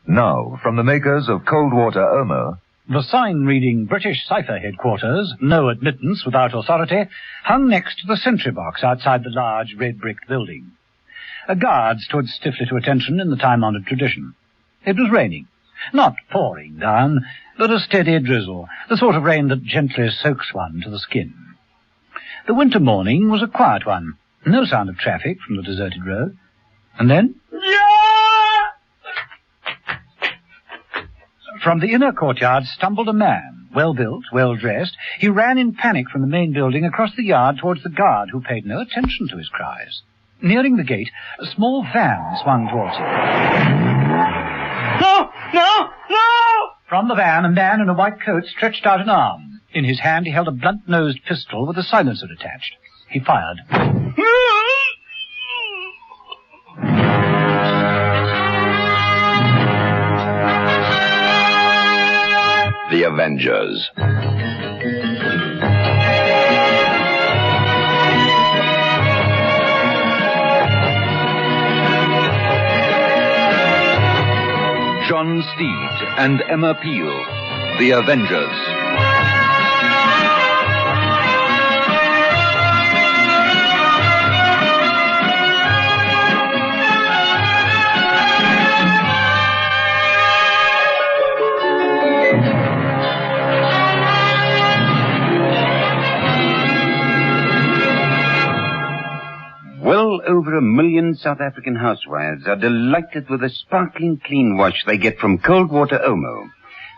Now, from the makers of Cold Water Omo... The sign reading British Cipher headquarters, no admittance without authority, hung next to the sentry box outside the large red-bricked building. A guard stood stiffly to attention in the time-honoured tradition. It was raining. Not pouring down, but a steady drizzle, the sort of rain that gently soaks one to the skin. The winter morning was a quiet one. No sound of traffic from the deserted road. And then... From the inner courtyard stumbled a man, well-built, well-dressed. He ran in panic from the main building across the yard towards the guard, who paid no attention to his cries. Nearing the gate, a small van swung towards him. No! No! No! From the van, a man in a white coat stretched out an arm. In his hand, he held a blunt-nosed pistol with a silencer attached. He fired. The Avengers. John Steed and Emma Peel, The Avengers. Well over 1 million South African housewives are delighted with the sparkling clean wash they get from Cold Water Omo.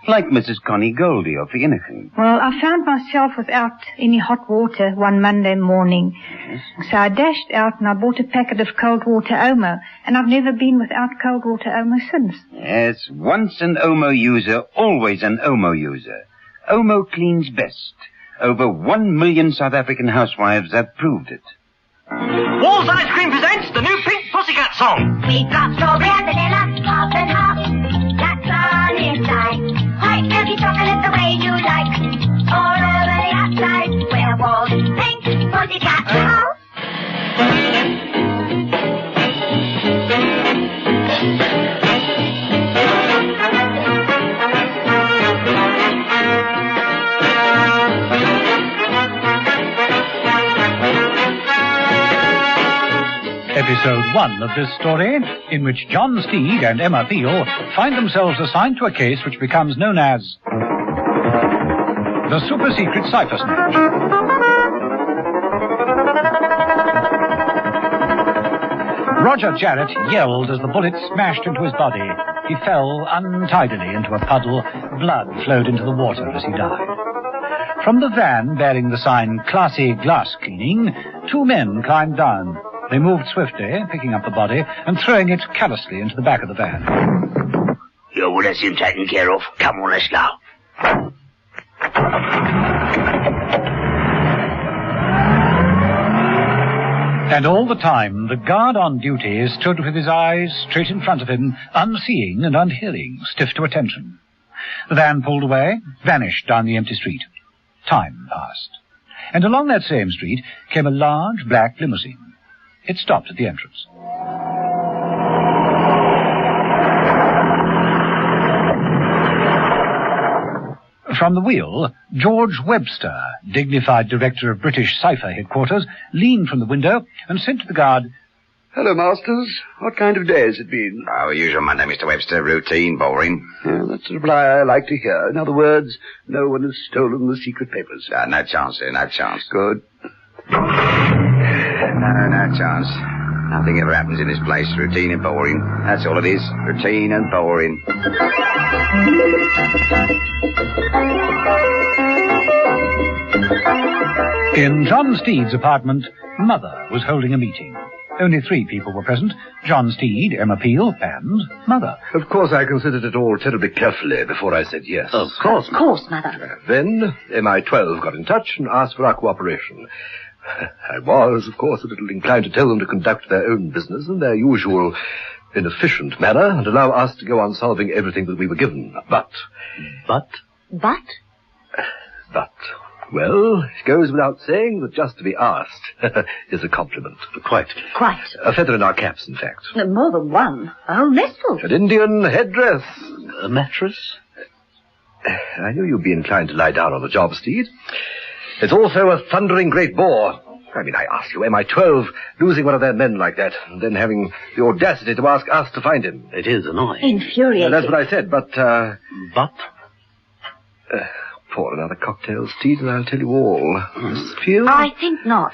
Like Mrs. Connie Goldie of Vereeniging. Well, I found myself without any hot water one Monday morning. Yes. So I dashed out and I bought a packet of Cold Water Omo. And I've never been without Cold Water Omo since. Yes, once an Omo user, always an Omo user. Omo cleans best. Over 1 million South African housewives have proved it. Walls Ice Cream presents the new Pink Pussycat song. We got strawberry and vanilla, pop and hop. That's on inside. White milky chocolate the way you like. All over the outside, where walls Pink Pussycat house. Episode 1 of this story, in which John Steed and Emma Peel find themselves assigned to a case which becomes known as the super-secret Cipher Snatch. Roger Jarrett yelled as the bullet smashed into his body. He fell untidily into a puddle. Blood flowed into the water as he died. From the van bearing the sign Classy Glass Cleaning, 2 men climbed down. They moved swiftly, picking up the body and throwing it callously into the back of the van. You will have him taken care of. Come on, let's go. And all the time, the guard on duty stood with his eyes straight in front of him, unseeing and unhearing, stiff to attention. The van pulled away, vanished down the empty street. Time passed. And along that same street came a large black limousine. It stopped at the entrance. From the wheel, George Webster, dignified director of British Cipher headquarters, leaned from the window and said to the guard, "Hello, Masters. What kind of day has it been?" "Our usual Monday, Mr. Webster. Routine, boring." That's the reply I like to hear. In other words, no one has stolen the secret papers. No chance, sir. No chance. Good. No chance. Nothing ever happens in this place. Routine and boring. That's all it is. Routine and boring. In John Steed's apartment, Mother was holding a meeting. Only 3 people were present: John Steed, Emma Peel, and Mother. Of course, I considered it all terribly carefully before I said yes. Of course, Mother. Then MI12 got in touch and asked for our cooperation. I was, of course, a little inclined to tell them to conduct their own business in their usual inefficient manner and allow us to go on solving everything that we were given. But... Well, it goes without saying that just to be asked is a compliment. Quite. A feather in our caps, in fact. More than one. A whole nestful. An Indian headdress. A mattress? I knew you'd be inclined to lie down on the job, Steed. It's also a thundering great bore. I mean, I ask you, MI12 losing one of their men like that, and then having the audacity to ask us to find him. It is annoying. Infuriating. That's what I said, but... But? Pour another cocktail, Steed, and I'll tell you all. Miss Peel? I think not.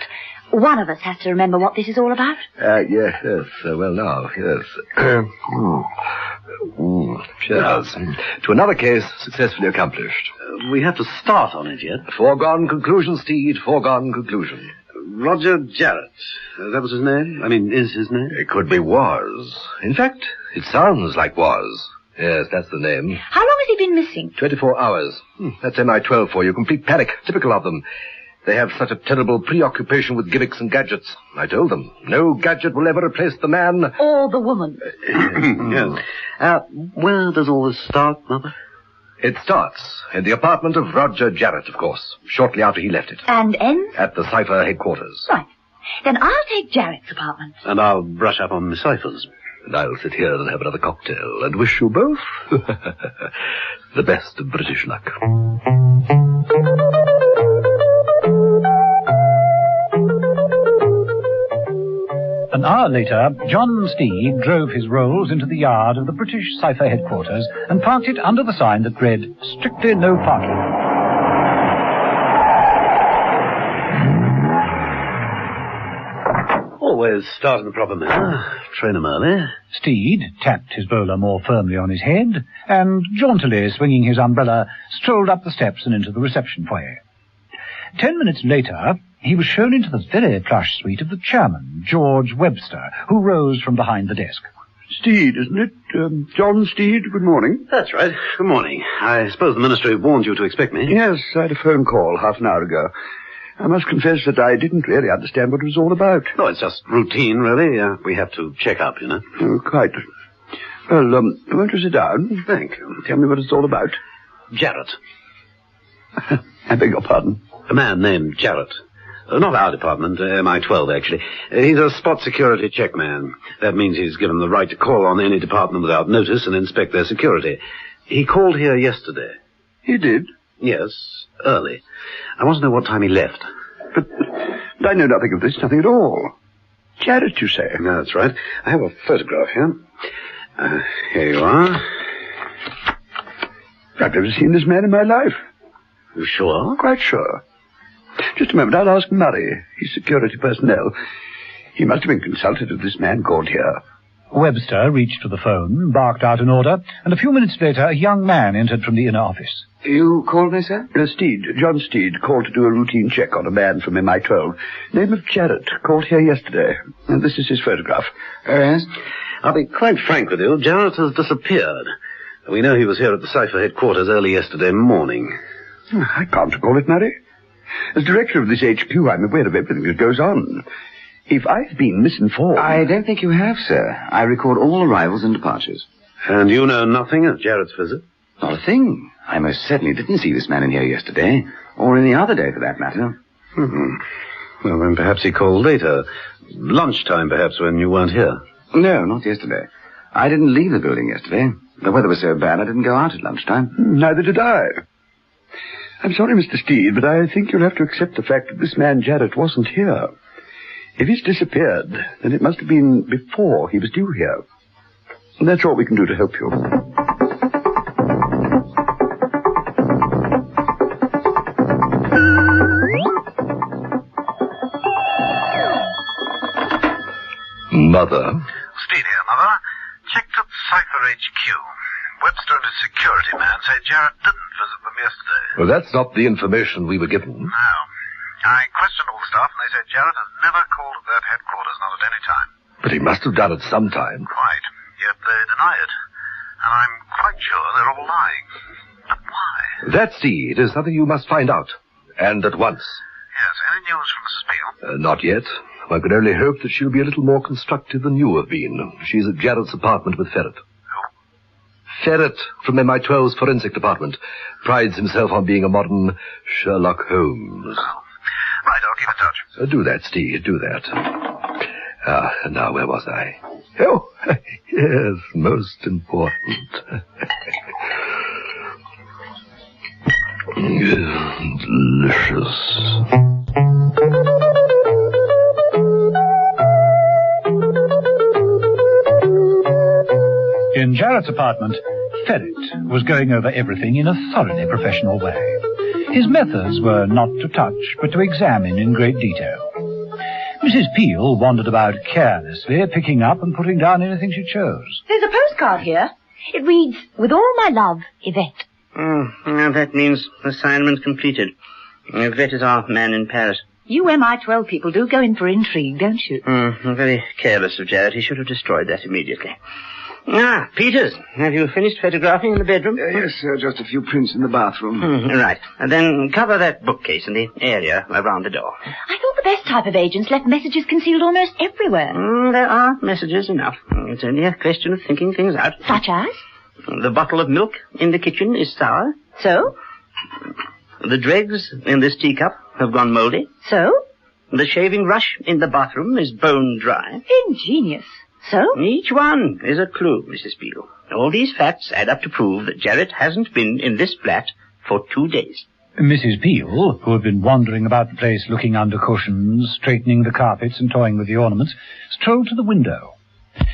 One of us has to remember what this is all about. Yes. Well, now, yes. Cheers. To another case successfully accomplished. We have to start on it yet. Foregone conclusion, Steed, foregone conclusion. Roger Jarrett. That was his name? I mean, is his name? It could be was. In fact, it sounds like was. Yes, that's the name. How long has he been missing? 24 hours. That's MI12 for you. Complete panic. Typical of them. They have such a terrible preoccupation with gimmicks and gadgets. I told them, no gadget will ever replace the man. Or the woman. Yes. Where does all this start, Mother? It starts in the apartment of Roger Jarrett, of course, shortly after he left it. And ends? At the Cipher headquarters. Right. Then I'll take Jarrett's apartment. And I'll brush up on Miss Cypher's. And I'll sit here and have another cocktail and wish you both the best of British luck. An hour later, John Steed drove his rolls into the yard of the British Cipher headquarters and parked it under the sign that read, "Strictly no parking." Always start in the proper manner. Train him early. Steed tapped his bowler more firmly on his head and, jauntily swinging his umbrella, strolled up the steps and into the reception foyer. 10 minutes later, he was shown into the very plush suite of the chairman, George Webster, who rose from behind the desk. Steed, isn't it? John Steed, good morning. That's right. Good morning. I suppose the ministry warned you to expect me. Yes, I had a phone call half an hour ago. I must confess that I didn't really understand what it was all about. No, it's just routine, really. We have to check up, you know. Oh, quite. Well, won't you sit down? Thank you. Tell me what it's all about. Jarrett. I beg your pardon? A man named Jarrett. Not our department, MI12, actually. He's a spot security check man. That means he's given the right to call on any department without notice and inspect their security. He called here yesterday. He did? Yes, early. I want to know what time he left. But I know nothing of this, nothing at all. Jarrett, you say? No, that's right. I have a photograph here. Here you are. I've never seen this man in my life. You sure? Quite sure. Just a moment, I'll ask Murray. He's security personnel. He must have been consulted if this man called here. Webster reached for the phone, barked out an order, and a few minutes later a young man entered from the inner office. You called me, sir? Steed, John Steed, called to do a routine check on a man from MI12. Name of Jarrett, called here yesterday. And this is his photograph. Yes? I'll be quite frank with you. Jarrett has disappeared. We know he was here at the Cipher headquarters early yesterday morning. I can't recall it, Murray. As director of this HQ, I'm aware of everything that goes on. If I've been misinformed... I don't think you have, sir. I record all arrivals and departures. And you know nothing of Jarrett's visit? Not a thing. I most certainly didn't see this man in here yesterday, or any other day for that matter. Well, then perhaps he called later. Lunchtime, perhaps, when you weren't here. No, not yesterday. I didn't leave the building yesterday. The weather was so bad I didn't go out at lunchtime. Neither did I. I'm sorry, Mr. Steed, but I think you'll have to accept the fact that this man Jarrett wasn't here. If he's disappeared, then it must have been before he was due here. And that's all we can do to help you. Mother? Steed here, Mother. Checked at Cipher HQ. Webster and his security man say Jarrett didn't visit them yesterday. Well, that's not the information we were given. No. I questioned all the staff, and they said Jarrett has never called at that headquarters, not at any time. But he must have done it sometime. Quite. Yet they deny it. And I'm quite sure they're all lying. But why? That, Steed, is something you must find out. And at once. Yes, any news from Mrs. Peel? Not yet. One can only hope that she'll be a little more constructive than you have been. She's at Jarrett's apartment with Ferret. Who? Ferret from MI12's forensic department. Prides himself on being a modern Sherlock Holmes. Right, I'll keep in touch. Do that, Steed, do that. And now where was I? Oh, yes, most important. Delicious. In Jarrett's apartment, Ferret was going over everything in a thoroughly professional way. His methods were not to touch, but to examine in great detail. Mrs. Peel wandered about carelessly, picking up and putting down anything she chose. There's a postcard here. It reads, "With all my love, Yvette." That means assignment completed. Yvette is our man in Paris. You MI12 people do go in for intrigue, don't you? Very careless of Jarrett. He should have destroyed that immediately. Peters, have you finished photographing in the bedroom? Yes, sir, just a few prints in the bathroom. Right. And then cover that bookcase in the area around the door. I thought the best type of agents left messages concealed almost everywhere. There are messages enough. It's only a question of thinking things out. Such as? The bottle of milk in the kitchen is sour. So? The dregs in this teacup have gone mouldy. So? The shaving brush in the bathroom is bone dry. Ingenious. So? Each one is a clue, Mrs. Peel. All these facts add up to prove that Jarrett hasn't been in this flat for 2 days. Mrs. Peel, who had been wandering about the place looking under cushions, straightening the carpets and toying with the ornaments, strolled to the window.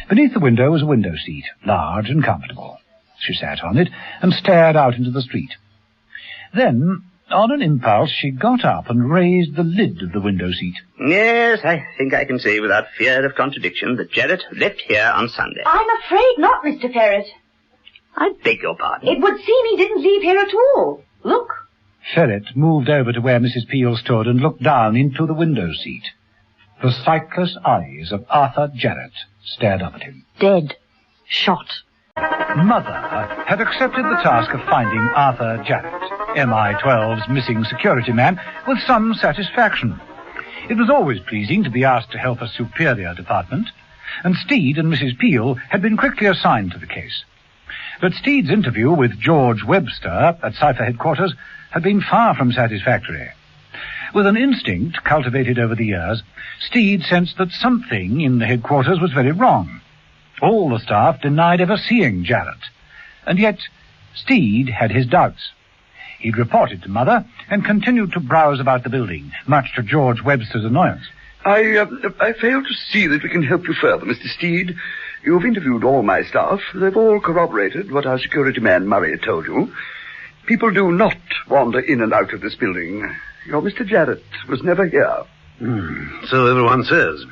Beneath the window was a window seat, large and comfortable. She sat on it and stared out into the street. Then, on an impulse, she got up and raised the lid of the window seat. Yes, I think I can say without fear of contradiction that Jarrett left here on Sunday. I'm afraid not, Mr. Ferret. I beg your pardon. It would seem he didn't leave here at all. Look. Ferret moved over to where Mrs. Peel stood and looked down into the window seat. The sightless eyes of Arthur Jarrett stared up at him. Dead. Shot. Mother had accepted the task of finding Arthur Jarrett, MI12's missing security man, with some satisfaction. It was always pleasing to be asked to help a superior department, and Steed and Mrs. Peel had been quickly assigned to the case. But Steed's interview with George Webster at Cipher headquarters had been far from satisfactory. With an instinct cultivated over the years, Steed sensed that something in the headquarters was very wrong. All the staff denied ever seeing Jarrett, and yet Steed had his doubts. He'd reported to Mother and continued to browse about the building, much to George Webster's annoyance. I fail to see that we can help you further, Mr. Steed. You've interviewed all my staff. They've all corroborated what our security man Murray told you. People do not wander in and out of this building. Your Mr. Jarrett was never here. So everyone says.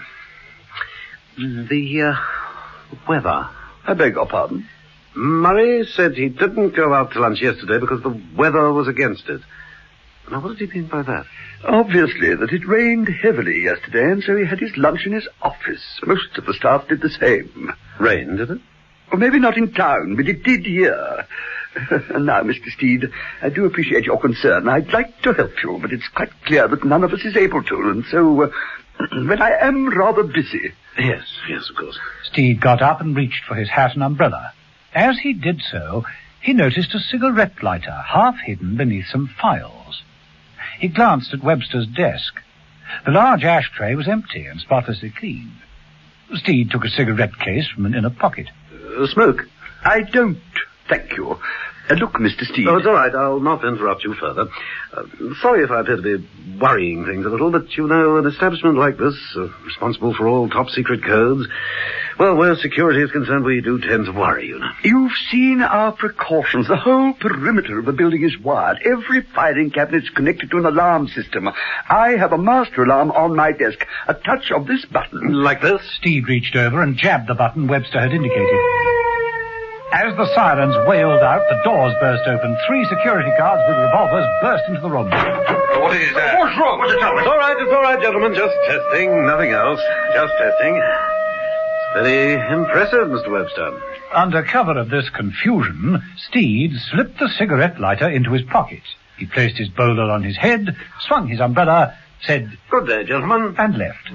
The weather. I beg your pardon? Murray said he didn't go out to lunch yesterday because the weather was against it. Now, what did he mean by that? Obviously, that it rained heavily yesterday, and so he had his lunch in his office. Most of the staff did the same. Rain, did it? Well, maybe not in town, but it did here. And now, Mr. Steed, I do appreciate your concern. I'd like to help you, but it's quite clear that none of us is able to, and so, but I am rather busy. Yes, of course. Steed got up and reached for his hat and umbrella. As he did so, he noticed a cigarette lighter half hidden beneath some files. He glanced at Webster's desk. The large ashtray was empty and spotlessly clean. Steed took a cigarette case from an inner pocket. Smoke? I don't, thank you. Look, Mr. Steed. Oh, it's all right. I'll not interrupt you further. Sorry if I appear to be worrying things a little, but, you know, an establishment like this, responsible for all top-secret codes, well, where security is concerned, we do tend to worry, you know. You've seen our precautions. The whole perimeter of the building is wired. Every filing cabinet is connected to an alarm system. I have a master alarm on my desk. A touch of this button. Like this? Steed reached over and jabbed the button Webster had indicated. As the sirens wailed out, the doors burst open. 3 security guards with revolvers burst into the room. What is that? What's wrong? What's the trouble? It's all right, gentlemen. Just testing. Nothing else. Just testing. It's very impressive, Mr. Webster. Under cover of this confusion, Steed slipped the cigarette lighter into his pocket. He placed his bowler on his head, swung his umbrella, said, "Good day, gentlemen," and left.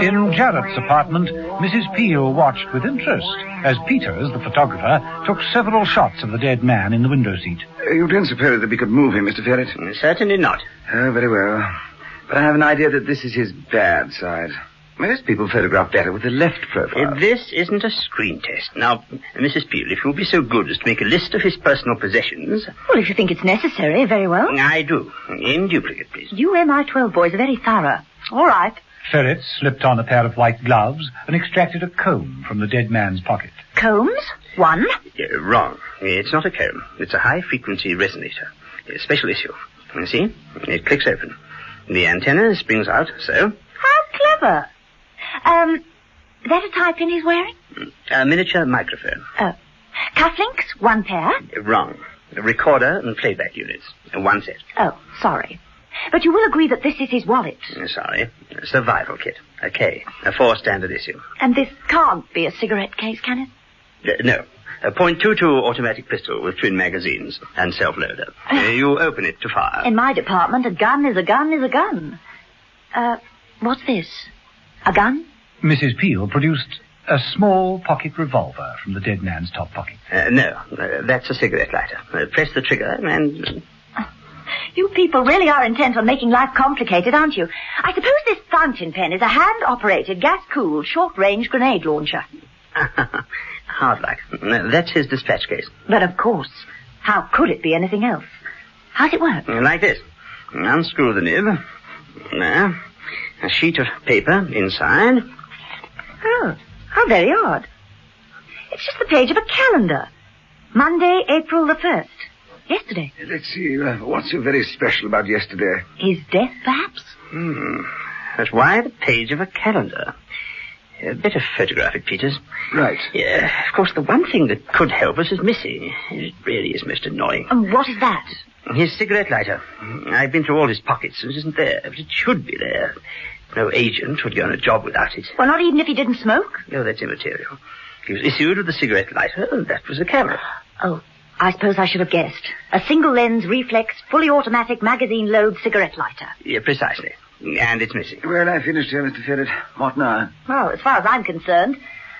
In Jarrett's apartment, Mrs. Peel watched with interest as Peters, the photographer, took several shots of the dead man in the window seat. You don't suppose that we could move him, Mr. Ferret? Certainly not. Oh, very well. But I have an idea that this is his bad side. Most people photograph better with the left profile. This isn't a screen test. Now, Mrs. Peel, if you'll be so good as to make a list of his personal possessions... Well, if you think it's necessary, very well. I do. In duplicate, please. You MI12 boys are very thorough. All right. Ferret slipped on a pair of white gloves and extracted a comb from the dead man's pocket. Combs? One? Wrong. It's not a comb. It's a high-frequency resonator. A special issue. You see? It clicks open. The antenna springs out, so... How clever. That a tie pin he's wearing? A miniature microphone. Oh. Cufflinks? One pair? Wrong. A recorder and playback units. One set. Oh, sorry. But you will agree that this is his wallet. Sorry. A survival kit. A K. A 4 standard issue. And this can't be a cigarette case, can it? No. A .22 automatic pistol with twin magazines and self-loader. You open it to fire. In my department, a gun is a gun is a gun. What's this? A gun? Mrs. Peel produced a small pocket revolver from the dead man's top pocket. No, that's a cigarette lighter. Press the trigger and... You people really are intent on making life complicated, aren't you? I suppose this fountain pen is a hand-operated, gas-cooled, short-range grenade launcher. Hard luck. That's his dispatch case. But of course. How could it be anything else? How's it work? Like this. Unscrew the nib. There. A sheet of paper inside. Oh, how very odd. It's just the page of a calendar. Monday, April the 1st. Yesterday. Let's see, what's so very special about yesterday? His death, perhaps? But why the page of a calendar? Better photograph it, Peters. Right. Yeah, of course, the one thing that could help us is missing. It really is most annoying. And what is that? His cigarette lighter. I've been through all his pockets, and it isn't there. But it should be there. No agent would go on a job without it. Well, not even if he didn't smoke? No, that's immaterial. He was issued with a cigarette lighter, and that was a camera. Oh, I suppose I should have guessed. A single-lens, reflex, fully automatic, magazine-load cigarette lighter. Yeah, precisely. And it's missing. Well, I finished here, Mr. Ferret. What now? Well, as far as I'm concerned,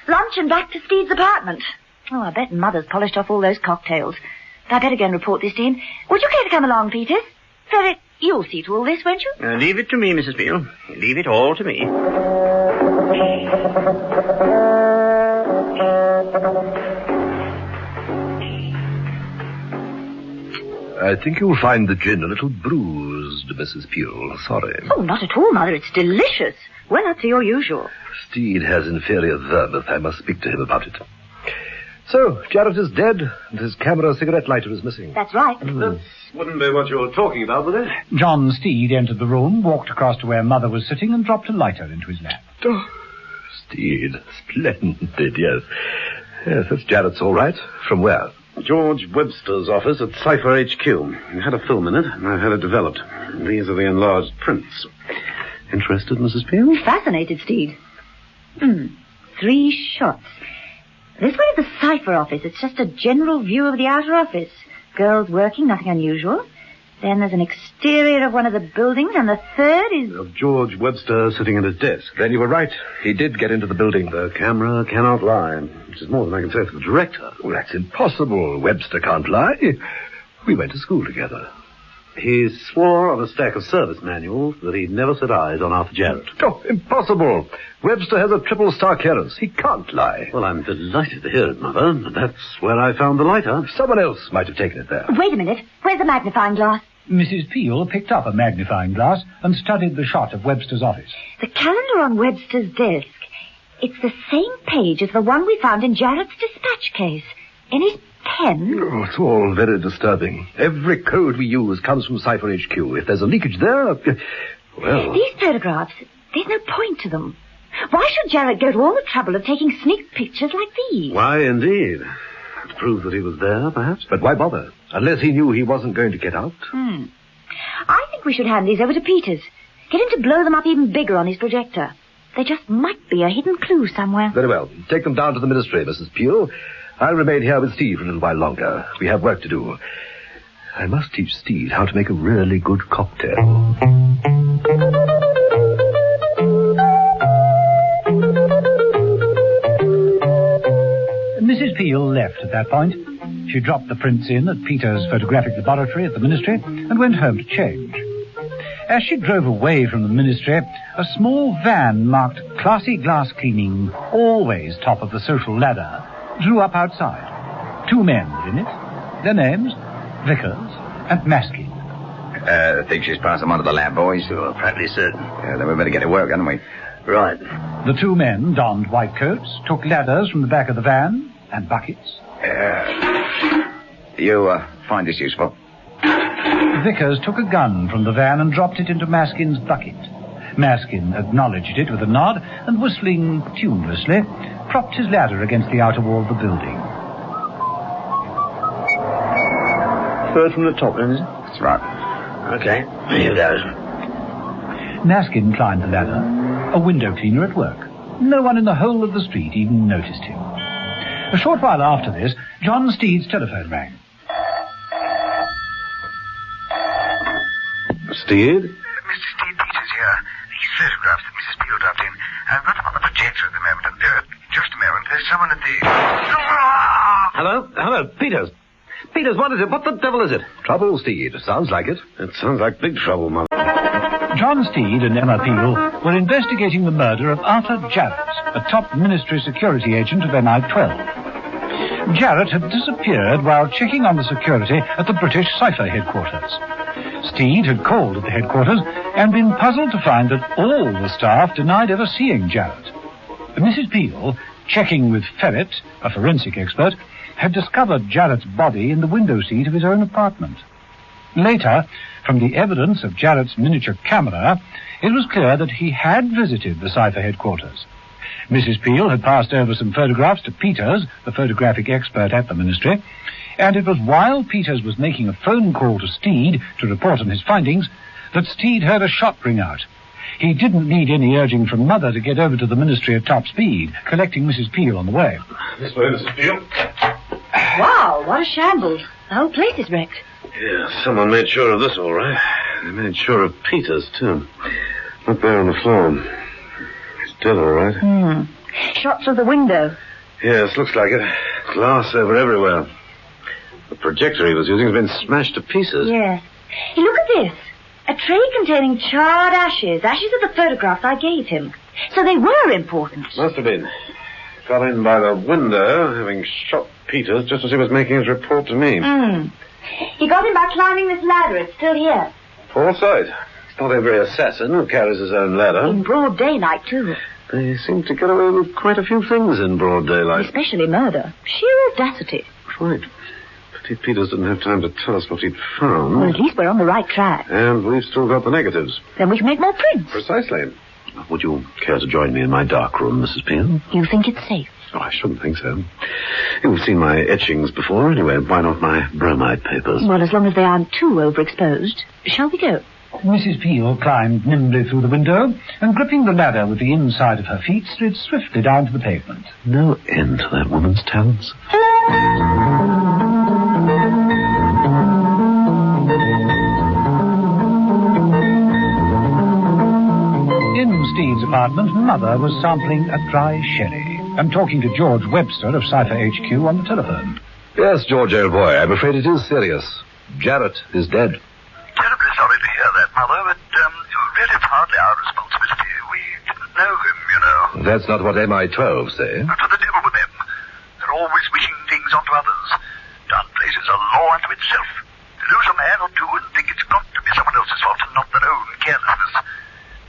lunch and back to Steed's apartment. Oh, I bet Mother's polished off all those cocktails. I'd better go and report this to him. Would you care to come along, Peters? Ferret, you'll see to all this, won't you? Leave it to me, Mrs. Peel. Leave it all to me. I think you'll find the gin a little bruised, Mrs. Peel. Sorry. Oh, not at all, Mother. It's delicious. Well up to your usual. Steed has inferior vermouth. I must speak to him about it. So, Jarrett is dead, and his camera cigarette lighter is missing. That's right. That wouldn't be what you were talking about, would it? John Steed entered the room, walked across to where Mother was sitting, and dropped a lighter into his lap. Oh, Steed. Splendid, yes. Yes, that's Jarrett's all right. From where? George Webster's office at Cipher HQ. It had a film in it, and I had it developed. These are the enlarged prints. Interested, Mrs. Peel? Fascinated, Steed. 3 shots. This way is the Cipher office. It's just a general view of the outer office. Girls working, nothing unusual. Then there's an exterior of one of the buildings, and the third is... Of George Webster sitting at his desk. Then you were right. He did get into the building. The camera cannot lie, which is more than I can say for the director. Well, that's impossible. Webster can't lie. We went to school together. He swore on a stack of service manuals that he'd never set eyes on Arthur Jarrett. Oh, impossible. Webster has a triple star clearance. He can't lie. Well, I'm delighted to hear it, Mother. That's where I found the lighter. Someone else might have taken it there. Wait a minute. Where's the magnifying glass? Mrs. Peel picked up a magnifying glass and studied the shot of Webster's office. The calendar on Webster's desk. It's the same page as the one we found in Jarrett's dispatch case. In his pen. Oh, it's all very disturbing. Every code we use comes from Cipher HQ. If there's a leakage there, well... These photographs, there's no point to them. Why should Jarrett go to all the trouble of taking sneak pictures like these? Why, indeed. To prove that he was there, perhaps? But why bother? Unless he knew he wasn't going to get out. I think we should hand these over to Peters. Get him to blow them up even bigger on his projector. There just might be a hidden clue somewhere. Very well. Take them down to the ministry, Mrs. Peel. I'll remain here with Steve for a little while longer. We have work to do. I must teach Steve how to make a really good cocktail. that point. She dropped the prints in at Peter's photographic laboratory at the Ministry and went home to change. As she drove away from the Ministry, a small van marked Classy Glass Cleaning, always top of the social ladder, drew up outside. 2 men were in it. Their names, Vickers and Maskin. Think she's passed them on to the lab, boys? Sure, practically certain. Yeah, then we better get to work, hadn't we? Right. The 2 men donned white coats, took ladders from the back of the van and buckets. You find this useful? Vickers took a gun from the van and dropped it into Maskin's bucket. Maskin acknowledged it with a nod and, whistling tunelessly, propped his ladder against the outer wall of the building. Third from the top, then, is it? That's right. Okay, here goes. Maskin climbed the ladder, a window cleaner at work. No one in the whole of the street even noticed him. A short while after this, John Steed's telephone rang. Steed? Mr. Steed Peters here. These photographs that Mrs. Peel dropped in. I've got them on the projector at the moment, and just a moment. There's someone at the... Hello, Peters. Peters, what is it? What the devil is it? Trouble, Steed. Sounds like it. It sounds like big trouble, Mother. John Steed and Emma Peel were investigating the murder of Arthur Jarrett, a top Ministry security agent of MI12. Jarrett had disappeared while checking on the security at the British Cipher headquarters. Steed had called at the headquarters and been puzzled to find that all the staff denied ever seeing Jarrett. Mrs. Peel, checking with Ferret, a forensic expert, had discovered Jarrett's body in the window seat of his own apartment. Later, from the evidence of Jarrett's miniature camera, it was clear that he had visited the Cipher headquarters. Mrs. Peel had passed over some photographs to Peters, the photographic expert at the Ministry, and it was while Peters was making a phone call to Steed to report on his findings that Steed heard a shot ring out. He didn't need any urging from Mother to get over to the Ministry at top speed, collecting Mrs. Peel on the way. This way, Mrs. Peel. Wow, what a shambles. The whole place is wrecked. Yeah, someone made sure of this, all right. They made sure of Peters, too. Up there on the floor. He's dead, all right. Shot through the window. Yes, looks like it. Glass over everywhere. The projector he was using has been smashed to pieces. Yes. Hey, look at this. A tray containing charred ashes. Ashes of the photographs I gave him. So they were important. Must have been. Got in by the window, having shot Peters just as he was making his report to me. He got him by climbing this ladder. It's still here. Foresight. It's not every assassin who carries his own ladder. In broad daylight, too. They seem to get away with quite a few things in broad daylight. Especially murder. Sheer audacity. Right. Pity Peters didn't have time to tell us what he'd found. Well, at least we're on the right track. And we've still got the negatives. Then we can make more prints. Precisely. Would you care to join me in my dark room, Mrs. Peel? You think it's safe? Oh, I shouldn't think so. You've seen my etchings before, anyway. Why not my bromide papers? Well, as long as they aren't too overexposed. Shall we go? Mrs. Peel climbed nimbly through the window and, gripping the ladder with the inside of her feet, slid swiftly down to the pavement. No end to that woman's talents. In Steed's apartment, Mother was sampling a dry sherry and talking to George Webster of Cipher HQ on the telephone. Yes, George, old boy, I'm afraid it is serious. Jarrett is dead. Terribly sorry to hear that, Mother, but really partly our responsibility. We didn't know him, you know. That's not what MI12 say. To the devil with them. They're always wishing things onto others. Dark place is a law unto itself. To lose a man or two and think it's got to be someone else's fault and not their own carelessness.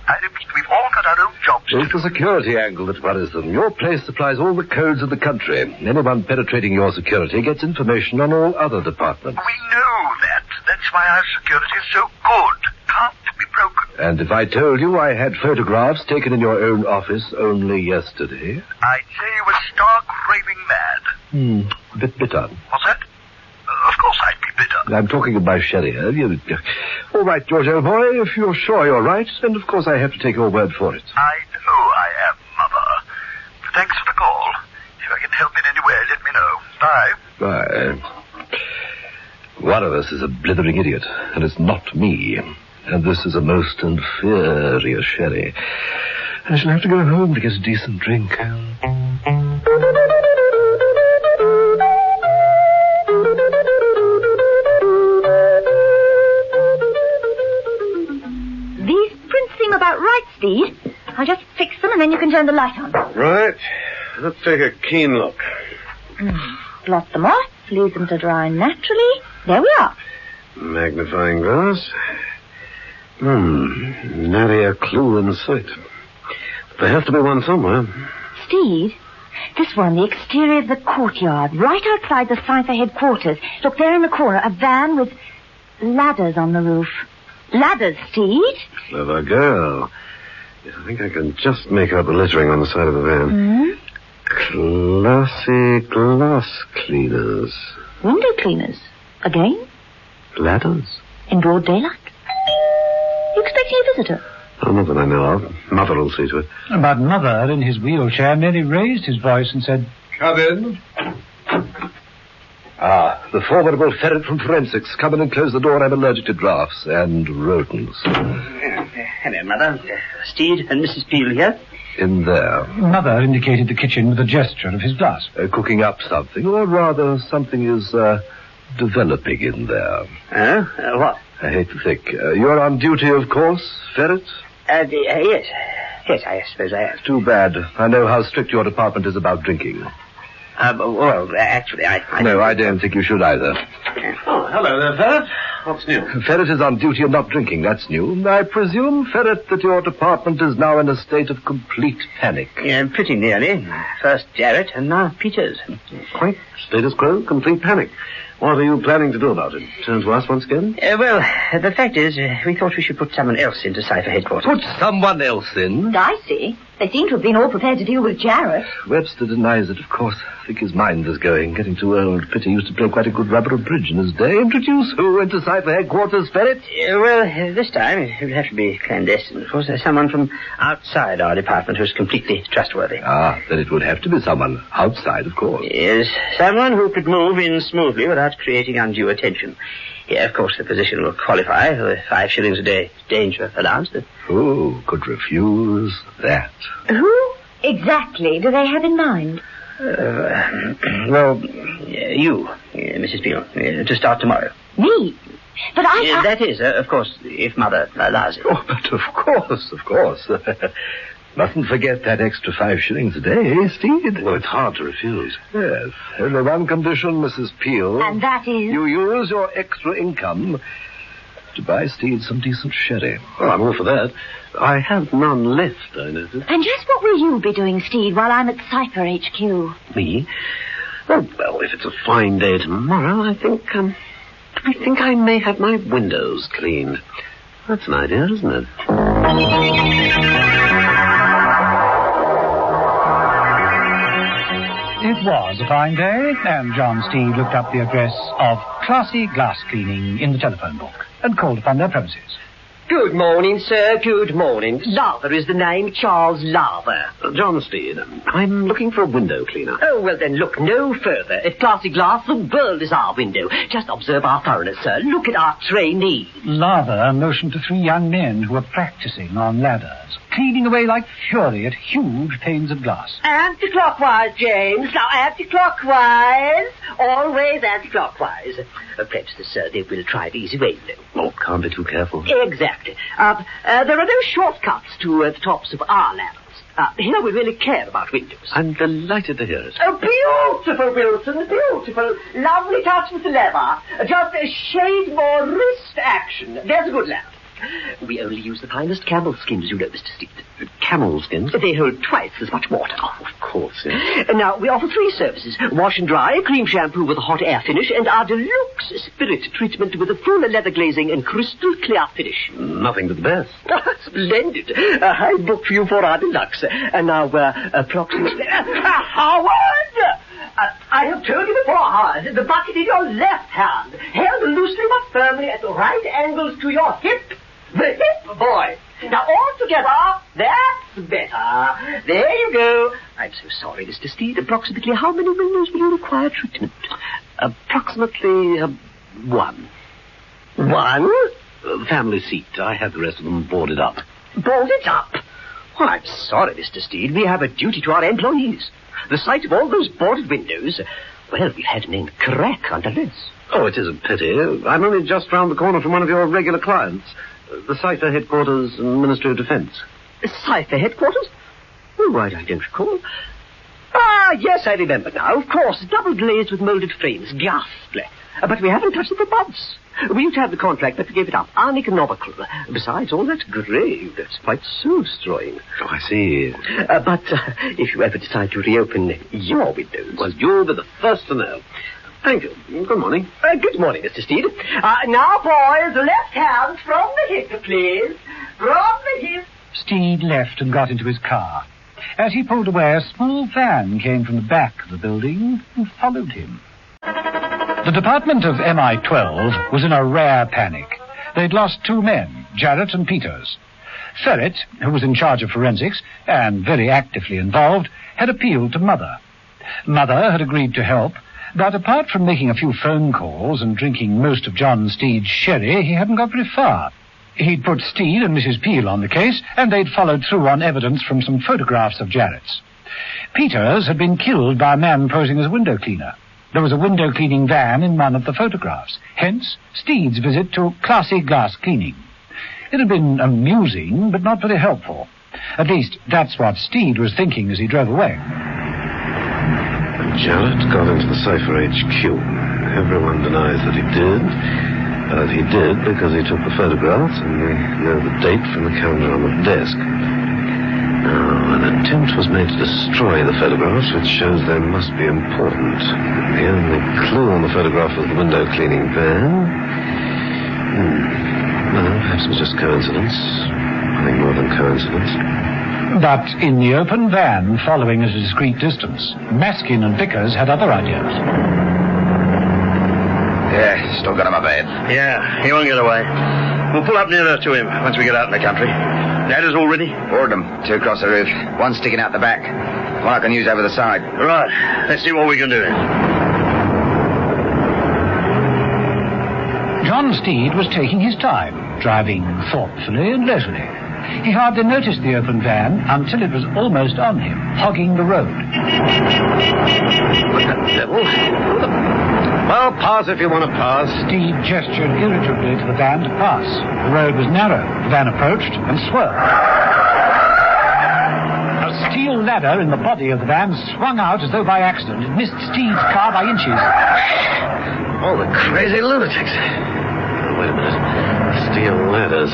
I repeat, we've all got our own jobs. It's the security angle that worries them. Your place supplies all the codes of the country. Anyone penetrating your security gets information on all other departments. We know that. That's why our security is so good. Can't be broken. And if I told you I had photographs taken in your own office only yesterday... I'd say you were stark raving mad. A bit bitter. What's that? Of course I'd be bitter. I'm talking of my sherry. All right, George, old boy, if you're sure you're right, then of course I have to take your word for it. I know I am, Mother. Thanks for the call. If I can help in any way, let me know. Bye. Bye. One of us is a blithering idiot, and it's not me. And this is a most inferior sherry. I shall have to go home to get a decent drink. Right, Steed. I'll just fix them and then you can turn the light on. Right. Let's take a keen look. Blot them off, leave them to dry naturally. There we are. Magnifying glass. Nary a clue in sight. There has to be one somewhere. Steed, this one, the exterior of the courtyard, right outside the Cipher headquarters. Look, there in the corner, a van with ladders on the roof. Ladders, Steed? Clever girl. Yes, I think I can just make out the lettering on the side of the van. Classy glass cleaners. Window cleaners. Again? Ladders? In broad daylight? You expecting a visitor? Oh, not that I know of. Mother will see to it. But Mother, in his wheelchair, merely raised his voice and said, Come in. Ah, the formidable ferret from forensics. Come in and close the door. I'm allergic to draughts and rodents. Hello, Mother. Steed and Mrs. Peel here. In there. Mother indicated the kitchen with a gesture of his glass. Cooking up something, or rather, something is developing in there. What? I hate to think. You're on duty, of course, ferret? Yes. Yes, I suppose I am. Too bad. I know how strict your department is about drinking. Actually, I... No, I don't think you should either. Oh, hello there, Ferret. What's new? Ferret is on duty and not drinking. That's new. I presume, Ferret, that your department is now in a state of complete panic. Yeah, pretty nearly. First Jarrett and now Peters. Quite status quo, complete panic. What are you planning to do about it? Turn to us once again? The fact is, we thought we should put someone else into Cipher headquarters. Put someone else in? I see. They seem to have been all prepared to deal with Jarrett. Webster denies it, of course. I think his mind is going. Getting too old. Pity used to play quite a good rubber of bridge in his day. Introduce who into Cipher headquarters, Ferret? This time it would have to be clandestine. Of course, there's someone from outside our department who's completely trustworthy. Then it would have to be someone outside, of course. Yes, someone who could move in smoothly without creating undue attention. Yeah, of course, the position will qualify for 5 shillings a day danger allowance. Who could refuse that? Who exactly do they have in mind? You, Mrs. Peel, to start tomorrow. Me? But I... That is, of course, if Mother allows it. Oh, but of course. Mustn't forget that extra 5 shillings a day, eh, Steed? Well, it's hard to refuse. Yes. Only one condition, Mrs. Peel. And that is? You use your extra income to buy Steed some decent sherry. Well, I'm all for that. I have none left, I notice. And just what will you be doing, Steed, while I'm at Cipher HQ? Me? Well, if it's a fine day tomorrow, I think I may have my windows cleaned. That's an idea, isn't it? It was a fine day, and John Steed looked up the address of Classy Glass Cleaning in the telephone book and called upon their premises. Good morning, sir. Good morning. Lather is the name, Charles Lather. John Steed, I'm looking for a window cleaner. Oh, well then, look no further. At Classy Glass, the world is our window. Just observe our thoroughness, sir. Look at our trainees. Lather motioned to 3 young men who were practicing on ladders, cleaning away like fury at huge panes of glass. Anti-clockwise, James. Now, anti-clockwise. Always anti-clockwise. Perhaps, sir, they will try the easy way, though. Oh, can't be too careful. Exactly. There are no shortcuts to the tops of our ladders. Here we really care about windows. I'm delighted to hear it. Oh, beautiful, Wilson, beautiful. Lovely touch with the lever. Just a shade more wrist action. There's a good ladder. We only use the finest camel skins, you know, Mr. Steed. Camel skins? They hold twice as much water. Oh, of course, yes. Now, we offer 3 services. Wash and dry, cream shampoo with a hot air finish, and our deluxe spirit treatment with a full leather glazing and crystal clear finish. Nothing but the best. Splendid. I'll book for you for our deluxe. And now, approximately... Howard! I have told you before, Howard, the bucket in your left hand, held loosely but firmly at right angles to your hip. The hip, boy. Now, all together. That's better. There you go. I'm so sorry, Mr. Steed. Approximately how many windows will you require treatment? Approximately 1. 1? Family seat. I had the rest of them boarded up. Boarded up? Well, I'm sorry, Mr. Steed. We have a duty to our employees. The sight of all those boarded windows, well, we've had an end crack under this. Oh, it is a pity. I'm only just round the corner from one of your regular clients. The Cipher headquarters and Ministry of Defence. Cipher headquarters? Oh, right, I don't recall. Ah, yes, I remember now. Of course, double glazed with moulded frames. Ghastly. But we haven't touched it for months. We used to have the contract, but we gave it up. Uneconomical. Besides, all that grave, that's quite soul-destroying. Oh, I see. But if you ever decide to reopen your windows... Well, you'll be the first to know. Thank you. Good morning. Good morning, Mr. Steed. Now, boys, left hand from the hip, please. From the hip. Steed left and got into his car. As he pulled away, a small van came from the back of the building and followed him. The department of MI12 was in a rare panic. They'd lost two men, Jarrett and Peters. Ferret, who was in charge of forensics and very actively involved, had appealed to Mother. Mother had agreed to help, but apart from making a few phone calls and drinking most of John Steed's sherry, he hadn't got very far. He'd put Steed and Mrs. Peel on the case, and they'd followed through on evidence from some photographs of Jarrett's. Peters had been killed by a man posing as a window cleaner. There was a window-cleaning van in one of the photographs, hence Steed's visit to classy glass cleaning. It had been amusing, but not very helpful. At least, that's what Steed was thinking as he drove away. Jarrett got into the Cipher HQ. Everyone denies that he did. But he did because he took the photographs, and we know the date from the calendar on the desk. Now, an attempt was made to destroy the photographs, which shows they must be important. The only clue on the photograph was the window cleaning van. Well, perhaps it was just coincidence. Nothing more than coincidence. But in the open van, following at a discreet distance, Maskin and Vickers had other ideas. Yeah, still got him up ahead. Yeah, he won't get away. We'll pull up nearer to him once we get out in the country. Ladders all ready? Ordered them. Two across the roof. One sticking out the back. One I can use over the side. Right. Let's see what we can do. John Steed was taking his time, driving thoughtfully and leisurely. He hardly noticed the open van until it was almost on him, hogging the road. What the devil? Well, pass if you want to pass. Steed gestured irritably to the van to pass. The road was narrow. The van approached and swerved. A steel ladder in the body of the van swung out as though by accident. It missed Steed's car by inches. All the crazy lunatics. Wait a minute. Steel ladders.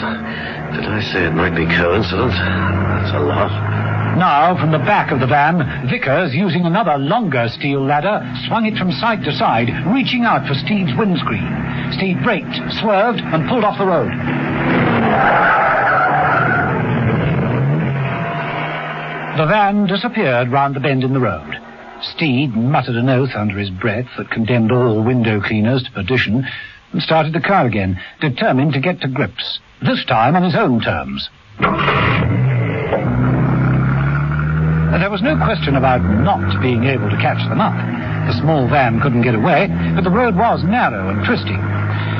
Did I say it might be coincidence? That's a lot. Now, from the back of the van, Vickers, using another longer steel ladder, swung it from side to side, reaching out for Steed's windscreen. Steed braked, swerved, and pulled off the road. The van disappeared round the bend in the road. Steed muttered an oath under his breath that condemned all window cleaners to perdition and started the car again, determined to get to grips, this time on his own terms. There was no question about not being able to catch them up. The small van couldn't get away, but the road was narrow and twisting.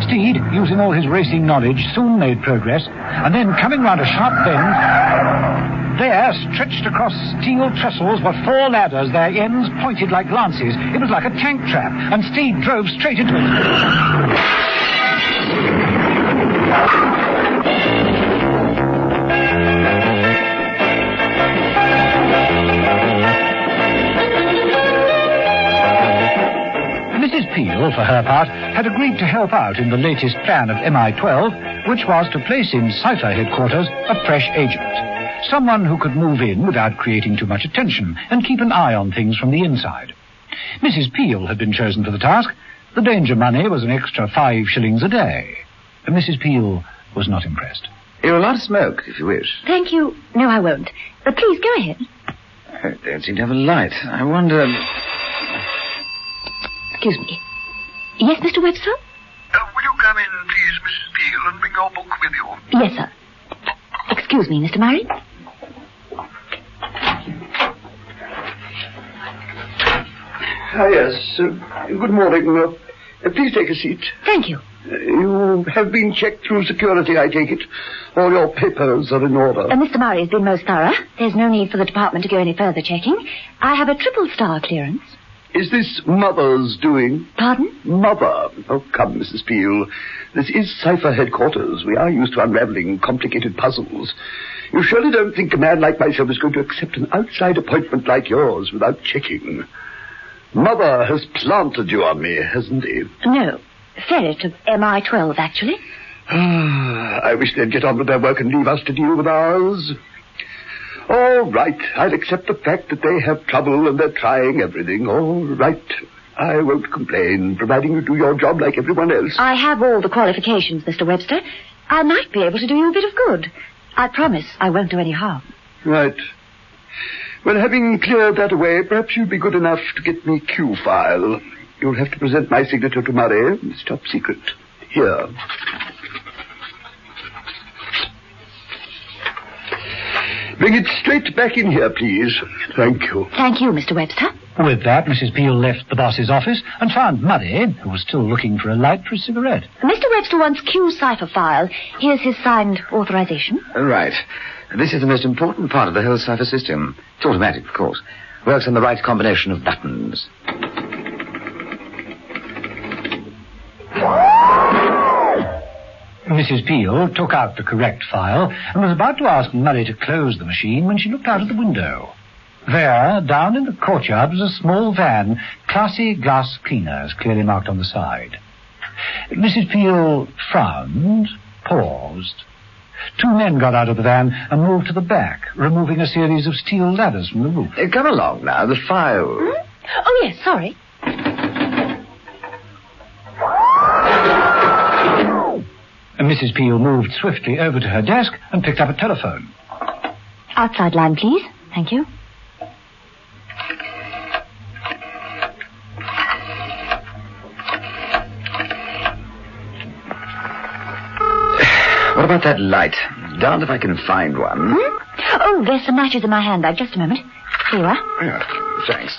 Steed, using all his racing knowledge, soon made progress, and then coming round a sharp bend, there, stretched across steel trestles, were four ladders, their ends pointed like lances. It was like a tank trap, and Steed drove straight into it. Mrs. Peel, for her part, had agreed to help out in the latest plan of MI12, which was to place in Cipher headquarters a fresh agent. Someone who could move in without creating too much attention and keep an eye on things from the inside. Mrs. Peel had been chosen for the task. The danger money was an extra 5 shillings a day. Mrs. Peel was not impressed. You're allowed to smoke, if you wish. Thank you. No, I won't. But please, go ahead. I don't seem to have a light. I wonder... Excuse me. Yes, Mr. Webster? Will you come in, please, Mrs. Peel, and bring your book with you? Yes, sir. Excuse me, Mr. Murray. Yes. Good morning. Please take a seat. Thank you. You have been checked through security, I take it. All your papers are in order. Mr. Murray has been most thorough. There's no need for the department to go any further checking. I have a 3-star clearance. Is this Mother's doing? Pardon? Mother. Oh, come, Mrs. Peel. This is Cipher headquarters. We are used to unraveling complicated puzzles. You surely don't think a man like myself is going to accept an outside appointment like yours without checking. Mother has planted you on me, hasn't he? No. Ferret of MI12, actually. I wish they'd get on with their work and leave us to deal with ours. All right, I'll accept the fact that they have trouble and they're trying everything. All right, I won't complain, providing you do your job like everyone else. I have all the qualifications, Mr. Webster. I might be able to do you a bit of good. I promise I won't do any harm. Right. Well, having cleared that away, perhaps you'd be good enough to get me Q file. You'll have to present my signature to Murray. It's top secret. Here. Bring it straight back in here, please. Thank you. Thank you, Mr. Webster. With that, Mrs. Peel left the boss's office and found Murray, who was still looking for a light for a cigarette. Mr. Webster wants Q Cipher file. Here's his signed authorization. Right. This is the most important part of the whole Cipher system. It's automatic, of course. Works on the right combination of buttons. Mrs. Peel took out the correct file and was about to ask Murray to close the machine when she looked out of the window. There, down in the courtyard, was a small van, classy glass cleaners, clearly marked on the side. Mrs. Peel frowned, paused. Two men got out of the van and moved to the back, removing a series of steel ladders from the roof. Come along now, the file. Oh, yes, sorry. Mrs. Peel moved swiftly over to her desk and picked up a telephone. Outside line, please. Thank you. What about that light? Darned if I can find one. Oh, there's some matches in my handbag. Just a moment. Here you are. Yeah, thanks.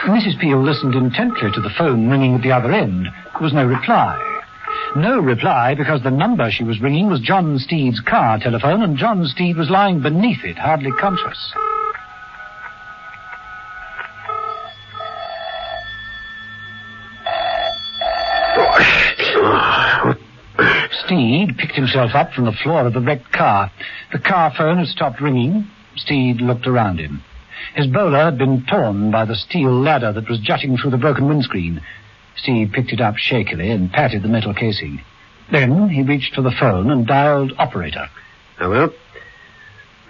Mrs. Peel listened intently to the phone ringing at the other end. There was no reply. No reply because the number she was ringing was John Steed's car telephone, and John Steed was lying beneath it, hardly conscious. Steed picked himself up from the floor of the wrecked car. The car phone had stopped ringing. Steed looked around him. His bowler had been torn by the steel ladder that was jutting through the broken windscreen. Steed picked it up shakily and patted the metal casing. Then he reached for the phone and dialed operator. Hello?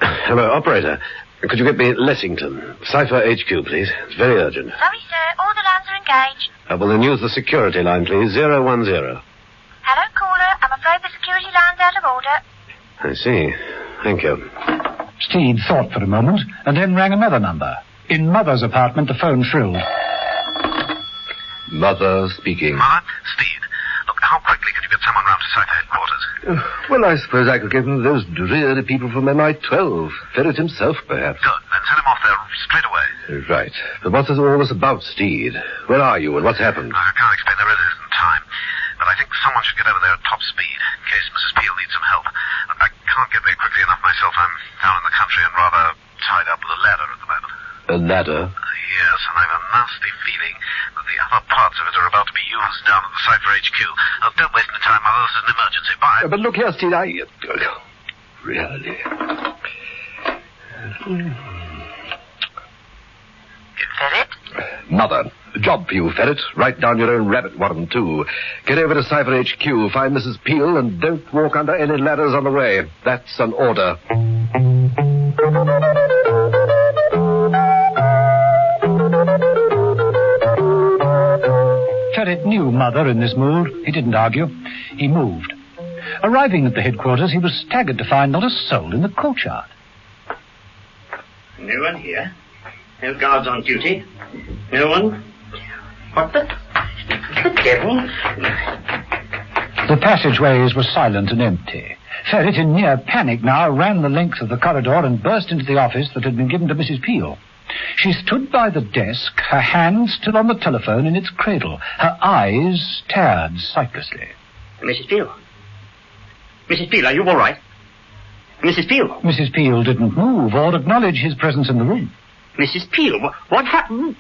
Hello, operator. Could you get me Lessington? Cipher HQ, please. It's very urgent. Sorry, sir. All the lines are engaged. Well, then use the security line, please. 010. Hello, caller. I'm afraid the security line's out of order. I see. Thank you. Steed thought for a moment and then rang another number. In Mother's apartment, the phone shrilled. Mother speaking. Mother? Steed. Look, how quickly could you get someone round to Cipher headquarters? Well, I suppose I could get one of those dreary people from MI12. Ferret himself, perhaps. Good. Then send him off there straight away. Right. But what's all this about, Steed? Where are you and what's happened? I can't explain the rest in time. But I think someone should get over there at top speed, in case Mrs. Peel needs some help. I can't get there quickly enough myself. I'm down in the country and rather tied up with a ladder at the moment. A ladder? Yes, and I've a nasty feeling that the other parts of it are about to be used down at the Cipher HQ. Don't waste any time, Mother. This is an emergency. Bye. But look here, Steed, Really? Ferret? Mother, a job for you, Ferret. Write down your own rabbit warrant, too. Get over to Cipher HQ, find Mrs. Peel, and don't walk under any ladders on the way. That's an order. Ferret knew Mother in this mood. He didn't argue. He moved. Arriving at the headquarters, he was staggered to find not a soul in the courtyard. No one here. No guards on duty. No one. What the devil? The passageways were silent and empty. Ferret, in near panic now, ran the length of the corridor and burst into the office that had been given to Mrs. Peel. She stood by the desk, her hand still on the telephone in its cradle. Her eyes stared sightlessly. Mrs. Peel? Mrs. Peel, are you all right? Mrs. Peel? Mrs. Peel didn't move or acknowledge his presence in the room. Mrs. Peel, what happened?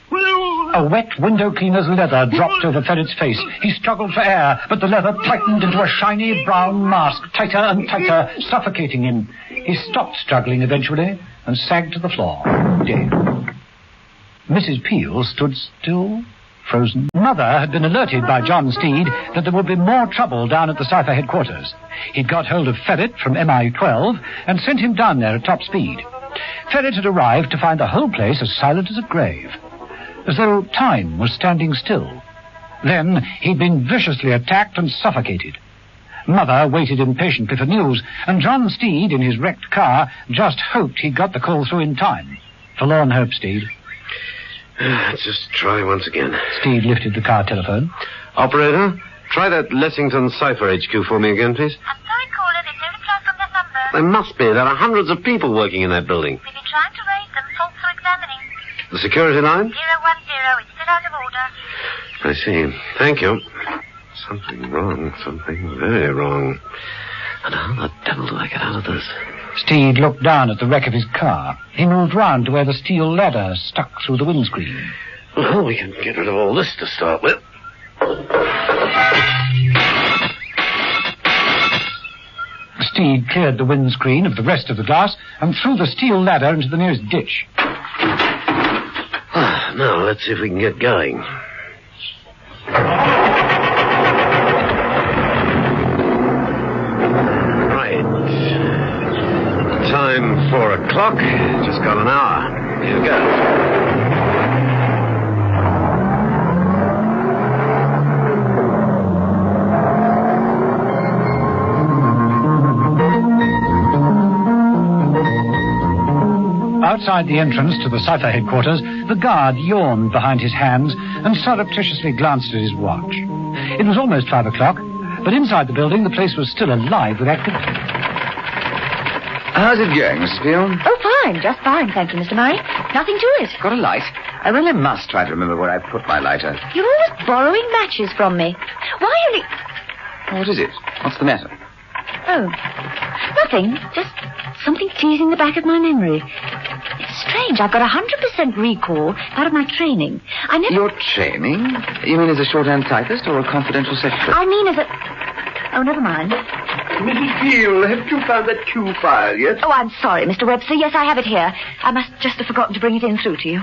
A wet window cleaner's leather dropped over Ferret's face. He struggled for air, but the leather tightened into a shiny brown mask, tighter and tighter, suffocating him. He stopped struggling eventually and sagged to the floor, dead. Mrs. Peel stood still, frozen. Mother had been alerted by John Steed that there would be more trouble down at the Cipher headquarters. He'd got hold of Ferret from MI12 and sent him down there at top speed. Ferret had arrived to find the whole place as silent as a grave, as though time was standing still. Then he'd been viciously attacked and suffocated. Mother waited impatiently for news, and John Steed, in his wrecked car, just hoped he'd got the call through in time. Forlorn hope, Steed. Let's just try once again. Steed lifted the car telephone. Operator, try that Lessington Cipher HQ for me again, please. I'm sorry, caller, there's no reply from that number. There must be. There are hundreds of people working in that building. We've been trying to raise them, folks are examining. The security line? 010, it's still out of order. I see. Thank you. Something wrong. Something very wrong. And how the devil do I get out of this? Steed looked down at the wreck of his car. He moved round to where the steel ladder stuck through the windscreen. Well, we can get rid of all this to start with. Steed cleared the windscreen of the rest of the glass and threw the steel ladder into the nearest ditch. Now, let's see if we can get going. Time 4 o'clock. Just got an hour. Here we go. Outside the entrance to the Cipher headquarters, the guard yawned behind his hands and surreptitiously glanced at his watch. It was almost 5 o'clock, but inside the building the place was still alive with activity. How's it going, Mrs. Peel? Oh, fine. Just fine, thank you, Mr. Murray. Nothing to it. Got a light? I really must try to remember where I put my lighter. You're always borrowing matches from me. Why only... What is it? What's the matter? Oh, nothing. Just something teasing the back of my memory. It's strange. I've got 100% recall out of my training. I never... Your training? You mean as a shorthand typist or a confidential secretary? I mean as a... Oh, never mind. Mrs. Peel, haven't you found that Q file yet? Oh, I'm sorry, Mr. Webster. Yes, I have it here. I must just have forgotten to bring it in through to you.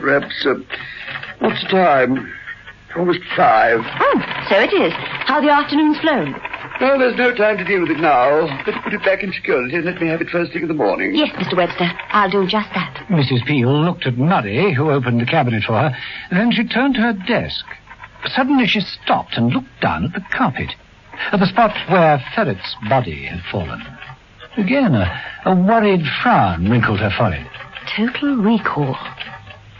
Perhaps, what's the time? Almost 5. Oh, so it is. How the afternoon's flown. Well, there's no time to deal with it now. Better put it back in security and let me have it first thing in the morning. Yes, Mr. Webster. I'll do just that. Mrs. Peel looked at Murray, who opened the cabinet for her. Then she turned to her desk. Suddenly she stopped and looked down at the carpet, at the spot where Ferret's body had fallen. Again, a worried frown wrinkled her forehead. Total recall.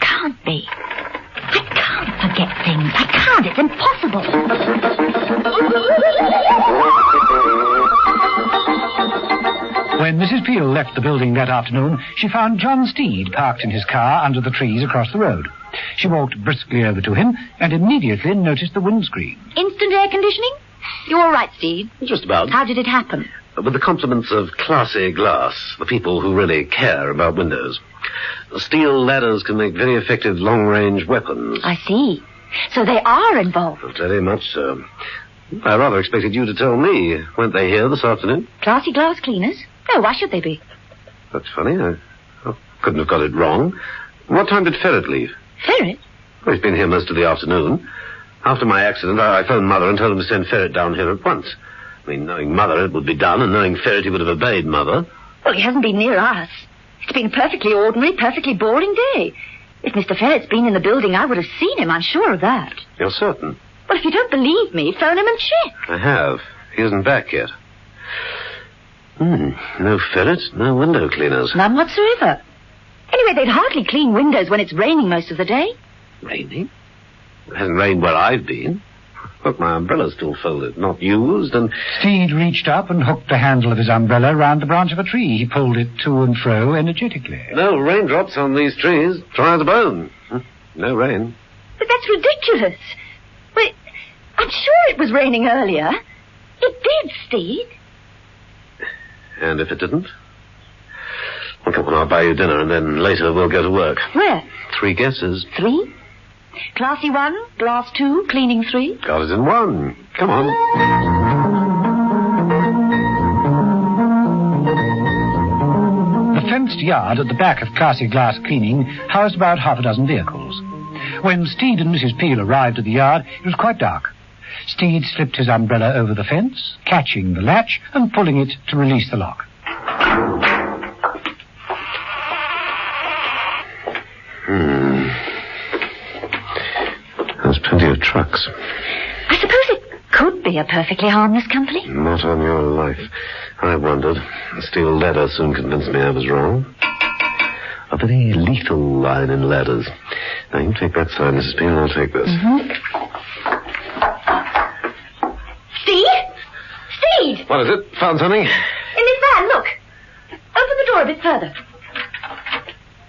Can't be. I can't forget things. I can't. It's impossible. When Mrs. Peel left the building that afternoon, she found John Steed parked in his car under the trees across the road. She walked briskly over to him and immediately noticed the windscreen. Instant air conditioning? You all right, Steed? Just about. How did it happen? With the compliments of classy glass, the people who really care about windows. Steel ladders can make very effective long-range weapons. I see. So they are involved. Very much so. I rather expected you to tell me. Weren't they here this afternoon? Classy glass cleaners? No, why should they be? That's funny. I couldn't have got it wrong. What time did Ferret leave? Ferret? Well, he's been here most of the afternoon. After my accident, I phoned Mother and told him to send Ferret down here at once. I mean, knowing Mother, it would be done, and knowing Ferret, he would have obeyed Mother. Well, he hasn't been near us. It's been a perfectly ordinary, perfectly boring day. If Mr. Ferret's been in the building, I would have seen him, I'm sure of that. You're certain? Well, if you don't believe me, phone him and check. I have. He isn't back yet. No Ferret, no window cleaners. None whatsoever. Anyway, they'd hardly clean windows when it's raining most of the day. Raining? It hasn't rained where I've been. Look, my umbrella's still folded, not used, and... Steed reached up and hooked the handle of his umbrella round the branch of a tree. He pulled it to and fro energetically. No raindrops on these trees. Dry as a bone. No rain. But that's ridiculous. Well, I'm sure it was raining earlier. It did, Steed. And if it didn't? Well, come on, I'll buy you dinner, and then later we'll go to work. Where? 3 guesses. 3? Classy 1, glass 2, cleaning 3. Got it in 1. Come on. The fenced yard at the back of Classy Glass Cleaning housed about half a dozen vehicles. When Steed and Mrs. Peel arrived at the yard, it was quite dark. Steed slipped his umbrella over the fence, catching the latch and pulling it to release the lock. There's plenty of trucks. I suppose it could be a perfectly harmless company. Not on your life. I wondered. The steel ladder soon convinced me I was wrong. A very lethal line in ladders. Now, you take that side, Mrs. Peel, and I'll take this. Steed! What is it? Found something? In this van, look. Open the door a bit further.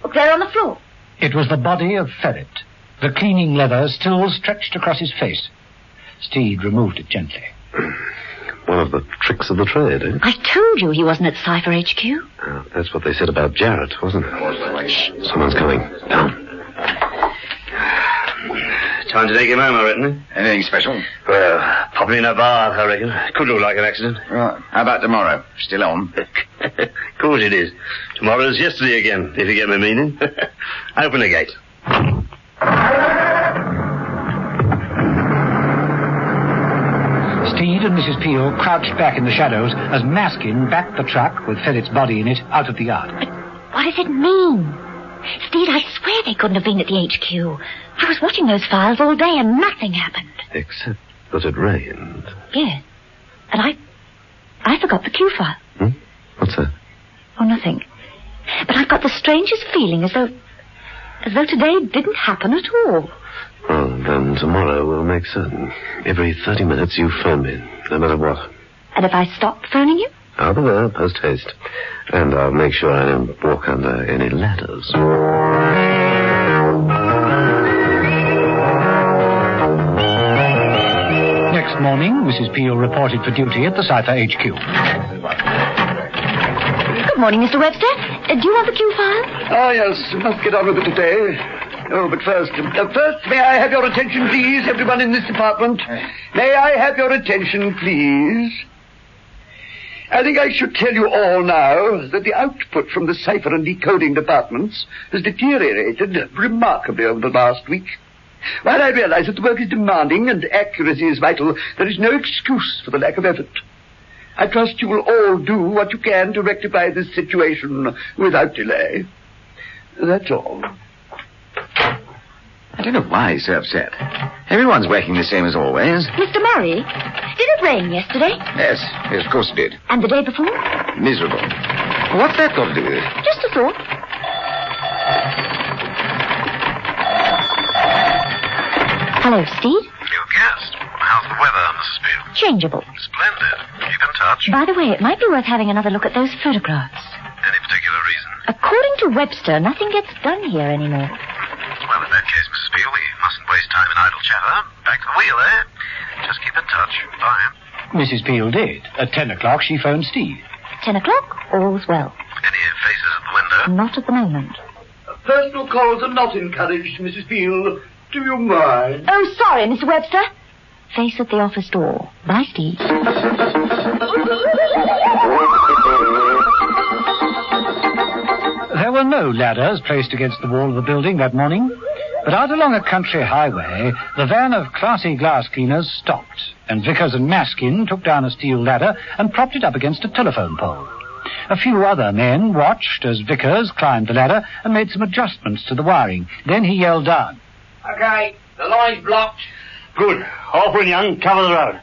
Look, there on the floor. It was the body of Ferret, the cleaning leather still stretched across his face. Steed removed it gently. One of the tricks of the trade, eh? I told you he wasn't at Cipher HQ. That's what they said about Jarrett, wasn't it? Shh, someone's coming. Down. Time to take him home, I reckon. Anything special? Well, probably in a bar, I reckon. Could look like an accident. Right. How about tomorrow? Still on? Of course it is. Tomorrow's yesterday again, if you get my meaning. Open the gate. Steed and Mrs. Peel crouched back in the shadows as Maskin backed the truck with Ferret's body in it out of the yard. But what does it mean? Steed, I swear they couldn't have been at the HQ. I was watching those files all day and nothing happened. Except that it rained. Yes. And I forgot the Q file. What's that? Oh, nothing. But I've got the strangest feeling as though today didn't happen at all. Well, then tomorrow we'll make certain. Every 30 minutes you phone me, no matter what. And if I stop phoning you? I'll be there, post haste. And I'll make sure I don't walk under any ladders. Next morning, Mrs. Peel reported for duty at the Cipher HQ. Good morning, Mr. Webster. Do you want the Q file? Ah, yes. Must get on with it today. Oh, but first, may I have your attention, please, everyone in this department? May I have your attention, please? I think I should tell you all now that the output from the cipher and decoding departments has deteriorated remarkably over the last week. While I realize that the work is demanding and accuracy is vital, there is no excuse for the lack of effort. I trust you will all do what you can to rectify this situation without delay. That's all. I don't know why he's so upset. Everyone's working the same as always. Mr. Murray, did it rain yesterday? Yes, of course it did. And the day before? Miserable. What's that got to do with it? Just a thought. Hello, Steed. You guessed. How's the weather, Mrs. Peel? Changeable. Splendid. Keep in touch. By the way, it might be worth having another look at those photographs. Any particular reason? According to Webster, nothing gets done here anymore. Well, in that case, Mrs. Peel, we mustn't waste time in idle chatter. Back to the wheel, eh? Just keep in touch. Bye. Mrs. Peel did. At 10 o'clock, she phoned Steed. 10 o'clock, all's well. Any faces at the window? Not at the moment. Personal calls are not encouraged, Mrs. Peel. Do you mind? Oh, sorry, Mr. Webster. Face at the office door. Bye, Steve. There were no ladders placed against the wall of the building that morning, but out along a country highway, the van of Classy Glass Cleaners stopped, and Vickers and Maskin took down a steel ladder and propped it up against a telephone pole. A few other men watched as Vickers climbed the ladder and made some adjustments to the wiring. Then he yelled down. Okay, the line's blocked. Good. Harper and Young, cover the road.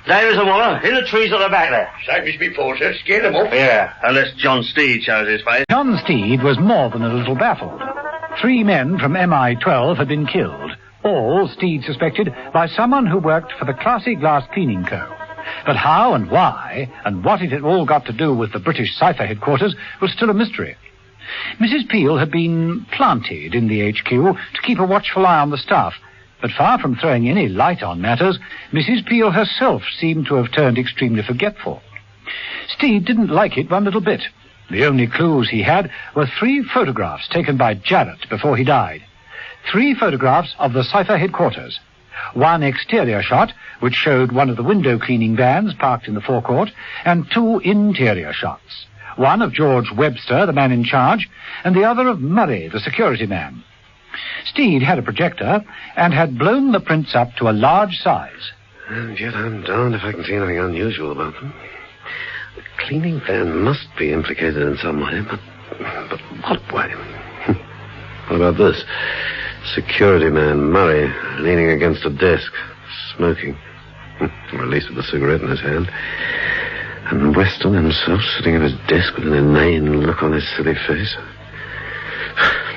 Davis and Waller, in the trees at the back there. Same as before, sir. Scare them off. Yeah, unless John Steed shows his face. John Steed was more than a little baffled. 3 men from MI-12 had been killed, all, Steed suspected, by someone who worked for the Classy Glass Cleaning Co. But how and why, and what it had all got to do with the British Cipher headquarters, was still a mystery. Mrs. Peel had been planted in the HQ to keep a watchful eye on the staff, but far from throwing any light on matters, Mrs. Peel herself seemed to have turned extremely forgetful. Steed didn't like it one little bit. The only clues he had were 3 photographs taken by Jarrett before he died. 3 photographs of the Cipher headquarters. 1 exterior shot, which showed one of the window-cleaning vans parked in the forecourt, and 2 interior shots. One of George Webster, the man in charge, and the other of Murray, the security man. Steed had a projector and had blown the prints up to a large size. And yet I'm darned if I can see anything unusual about them. The cleaning van must be implicated in some way, but what way? What about this? Security man, Murray, leaning against a desk, smoking. Or at least with a cigarette in his hand. And Weston himself sitting at his desk with an inane look on his silly face.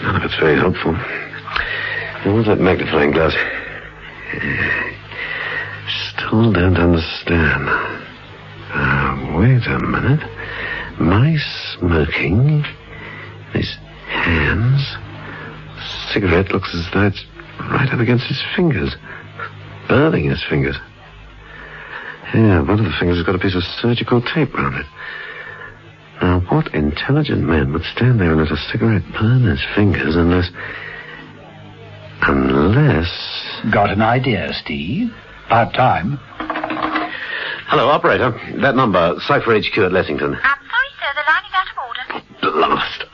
None of it's very helpful. Now, what's that magnifying glass? Still don't understand. Wait a minute. Murray smoking. His hands. Cigarette looks as though it's right up against his fingers. Burning his fingers. Yeah, one of the fingers has got a piece of surgical tape round it. Now, what intelligent man would stand there and let a cigarette burn his fingers unless... Got an idea, Steve? About time. Hello, operator. That number, Cipher HQ at Lessington. I'm sorry, sir, the line is out of order. Blast.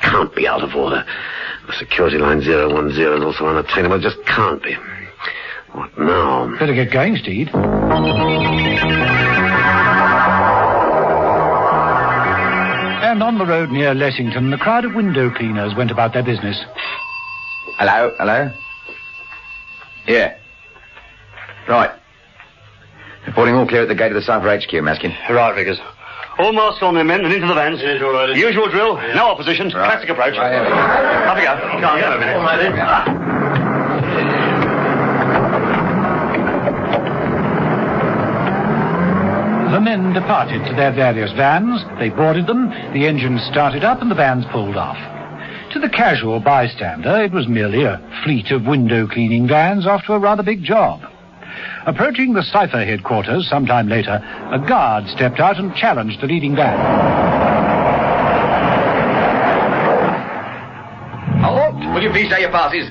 Can't be out of order. The security line 010 is also unattainable. It just can't be. What now? Better get going, Steed. And on the road near Lessington, the crowd of window cleaners went about their business. Hello? Yeah. Right. Reporting all clear at the gate of the Cipher HQ, Maskin. Right, Vickers. All masks on their men and into the vans. Yes, all right. Usual drill. Right. No opposition. Right. Classic approach. Right, yeah. Off we go. Come on, get over there. All right, then. The men departed to their various vans. They boarded them, the engines started up, and the vans pulled off. To the casual bystander, it was merely a fleet of window-cleaning vans after a rather big job. Approaching the Cipher headquarters sometime later, a guard stepped out and challenged the leading van. Hello? Will you please say your passes?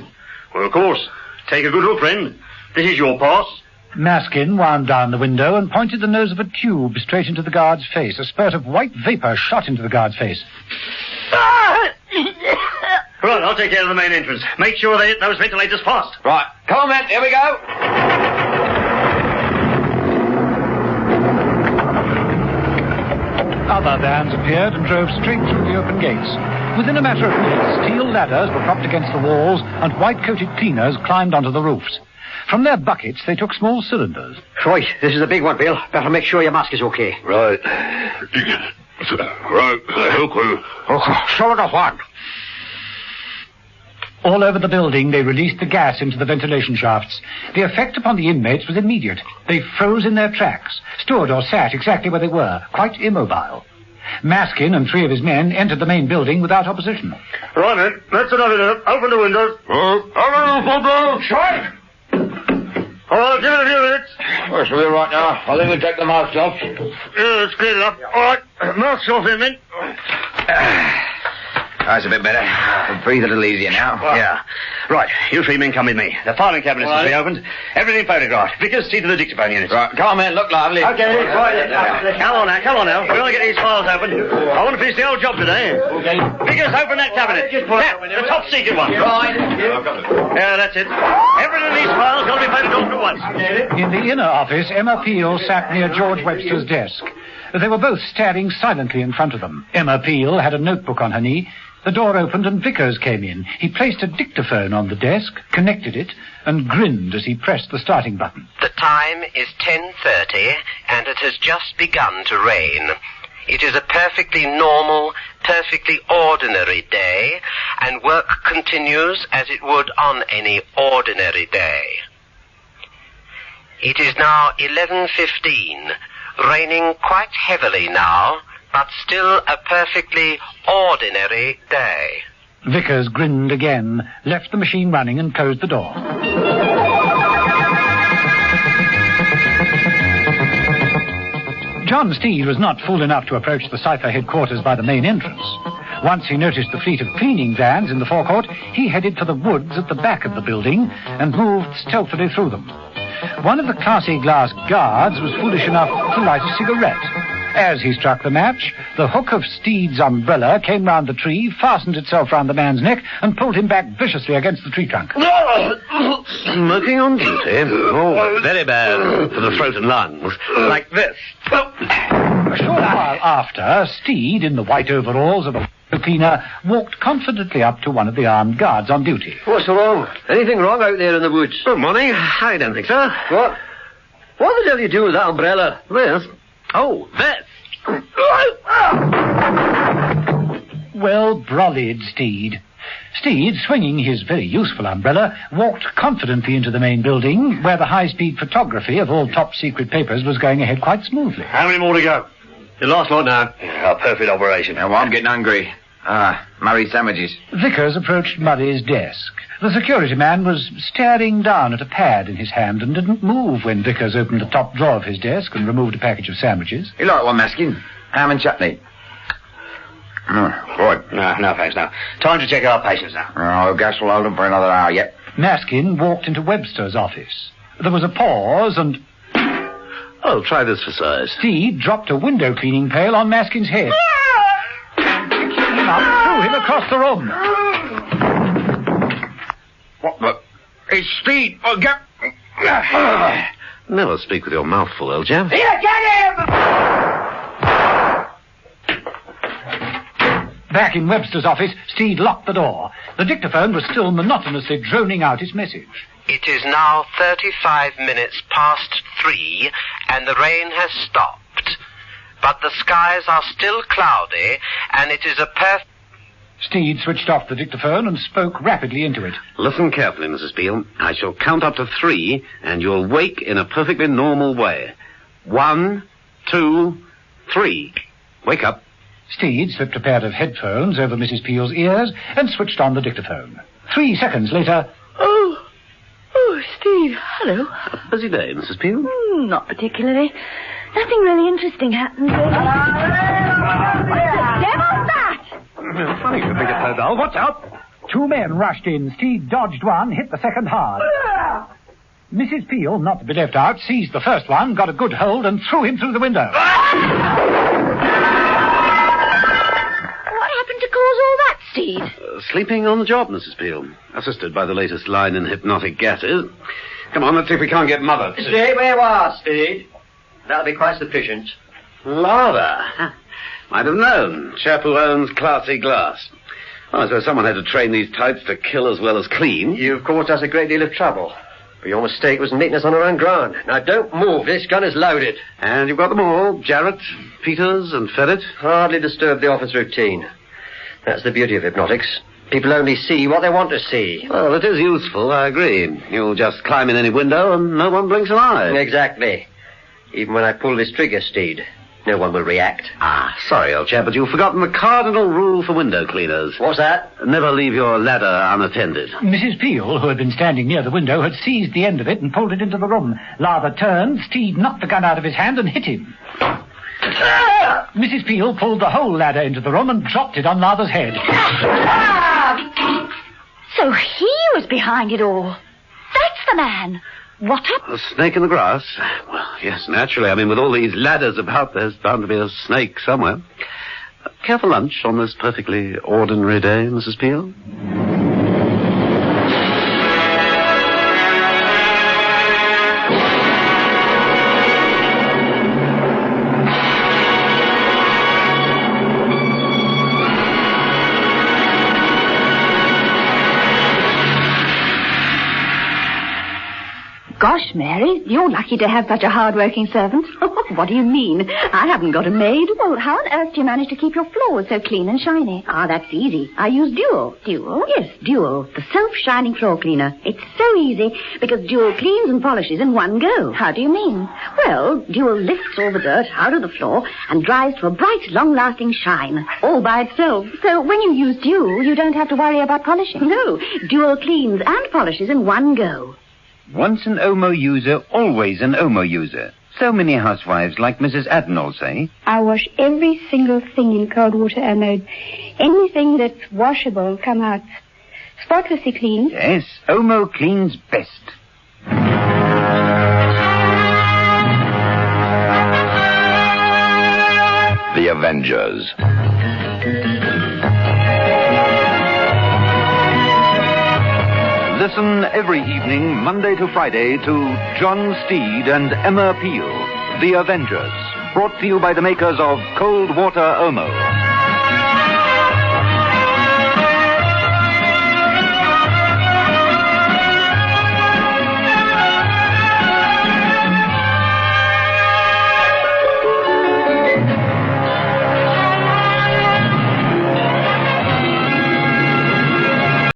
Well, of course. Take a good look, friend. This is your pass. Maskin wound down the window and pointed the nose of a tube straight into the guard's face. A spurt of white vapor shot into the guard's face. Right, I'll take care of the main entrance. Make sure they hit those ventilators fast. Right. Come on, men. Here we go. Other vans appeared and drove straight through the open gates. Within a matter of minutes, steel ladders were propped against the walls and white-coated cleaners climbed onto the roofs. From their buckets, they took small cylinders. Right, this is a big one, Bill. Better make sure your mask is okay. Right. Right. Okay. So enough one. All over the building, they released the gas into the ventilation shafts. The effect upon the inmates was immediate. They froze in their tracks, stood or sat exactly where they were, quite immobile. Maskin and 3 of his men entered the main building without opposition. Right, then. That's enough of it. Open the windows. Shut! All right, give it a few minutes. Where shall we right now? I think we'll take the masks off. Yeah, it's cleared up. All right, masks off then, men. That's a bit better. I'll breathe a little easier now. Yeah. Right, you 3 men come with me. The filing cabinets will be opened. Everything photographed. Vickers, see to the dictaphone units. Right, come on, men. Look lively. Okay, right. Come on now. We're going to get these files open. I want to finish the old job today. Okay. Vickers, open that cabinet. Now, the top secret one. Right. Yeah, that's it. Every one of these files got to be photographed at once. In the inner office, Emma Peel sat near George Webster's desk. They were both staring silently in front of them. Emma Peel had a notebook on her knee. The door opened and Vickers came in. He placed a dictaphone on the desk, connected it, and grinned as he pressed the starting button. The time is 10:30, and it has just begun to rain. It is a perfectly normal, perfectly ordinary day, and work continues as it would on any ordinary day. It is now 11:15, raining quite heavily now, but still a perfectly ordinary day. Vickers grinned again, left the machine running and closed the door. John Steed was not fool enough to approach the Cipher headquarters by the main entrance. Once he noticed the fleet of cleaning vans in the forecourt, he headed for the woods at the back of the building and moved stealthily through them. One of the classy glass guards was foolish enough to light a cigarette. As he struck the match, the hook of Steed's umbrella came round the tree, fastened itself round the man's neck, and pulled him back viciously against the tree trunk. Smoking on duty? Oh, very bad for the throat and lungs. Like this. A short while after, Steed, in the white overalls of a cleaner, walked confidently up to one of the armed guards on duty. What's wrong? Anything wrong out there in the woods? Good morning. I don't think so. What? What the devil you do with that umbrella? This? Oh, this. Well brollied, Steed. Steed, swinging his very useful umbrella, walked confidently into the main building, where the high-speed photography of all top-secret papers was going ahead quite smoothly. How many more to go? The last lot now. A perfect operation. Now, I'm getting hungry. Murray sandwiches. Vickers approached Murray's desk. The security man was staring down at a pad in his hand and didn't move when Vickers opened the top drawer of his desk and removed a package of sandwiches. You like one, Maskin? Ham and chutney. Good. No, thanks, no. Time to check our patients now. Oh, gas will hold them for another hour yet. Maskin walked into Webster's office. There was a pause and... Oh, try this for size. Steed dropped a window cleaning pail on Maskin's head. Picking him up, threw him across the room. What the... It's Steed. Oh, get... Never speak with your mouth full, old chap. Here, get him! Back in Webster's office, Steed locked the door. The dictaphone was still monotonously droning out its message. It is now 35 minutes past 3, and the rain has stopped. But the skies are still cloudy, and it is a perfect... Steed switched off the dictaphone and spoke rapidly into it. Listen carefully, Mrs. Peel. I shall count up to 3, and you'll wake in a perfectly normal way. 1, 2, 3. Wake up. Steed slipped a pair of headphones over Mrs. Peel's ears and switched on the dictaphone. 3 seconds later... Oh, Steve, hello. A busy day, Mrs. Peel? Not particularly. Nothing really interesting happened, really. What the devil's that? Funny you think it so, Doll. Watch out! 2 men rushed in. Steed dodged one, hit the second hard. Mrs. Peel, not to be left out, seized the first one, got a good hold, and threw him through the window. What happened to cause all that, Steed? Sleeping on the job, Mrs. Peel. Assisted by the latest line in hypnotic gases. Come on, let's see if we can't get Mother to... Stay where you are, Steed. That'll be quite sufficient. Lather. Might have known. Chap who owns classy glass. Well, I suppose someone had to train these types to kill as well as clean. You've caused us a great deal of trouble. But your mistake was meeting us on our own ground. Now, don't move. This gun is loaded. And you've got them all. Jarrett, Peters, and Ferret. Hardly disturb the office routine. That's the beauty of hypnotics. People only see what they want to see. Well, it is useful, I agree. You'll just climb in any window and no one blinks an eye. Exactly. Even when I pull this trigger, Steed, no one will react. Sorry, old chap, but you've forgotten the cardinal rule for window cleaners. What's that? Never leave your ladder unattended. Mrs. Peel, who had been standing near the window, had seized the end of it and pulled it into the room. Lather turned, Steed knocked the gun out of his hand and hit him. Mrs. Peel pulled the whole ladder into the room and dropped it on Lather's head. So he was behind it all. That's the man. What a... A snake in the grass? Well, yes, naturally. I mean, with all these ladders about, there's bound to be a snake somewhere. Care for lunch on this perfectly ordinary day, Mrs. Peel? Gosh, Mary, you're lucky to have such a hard-working servant. What do you mean? I haven't got a maid. Well, how on earth do you manage to keep your floors so clean and shiny? That's easy. I use Dual. Dual? Yes, Dual. The self-shining floor cleaner. It's so easy because Dual cleans and polishes in one go. How do you mean? Well, Dual lifts all the dirt out of the floor and dries to a bright, long-lasting shine, all by itself. So when you use Dual, you don't have to worry about polishing. No, Dual cleans and polishes in one go. Once an Omo user, always an Omo user. So many housewives, like Mrs. Adnall, say. I wash every single thing in cold water, Omo. Anything that's washable come out spotlessly clean. Yes, Omo cleans best. The Avengers. Listen every evening, Monday to Friday, to John Steed and Emma Peel, The Avengers, brought to you by the makers of Cold Water Omo.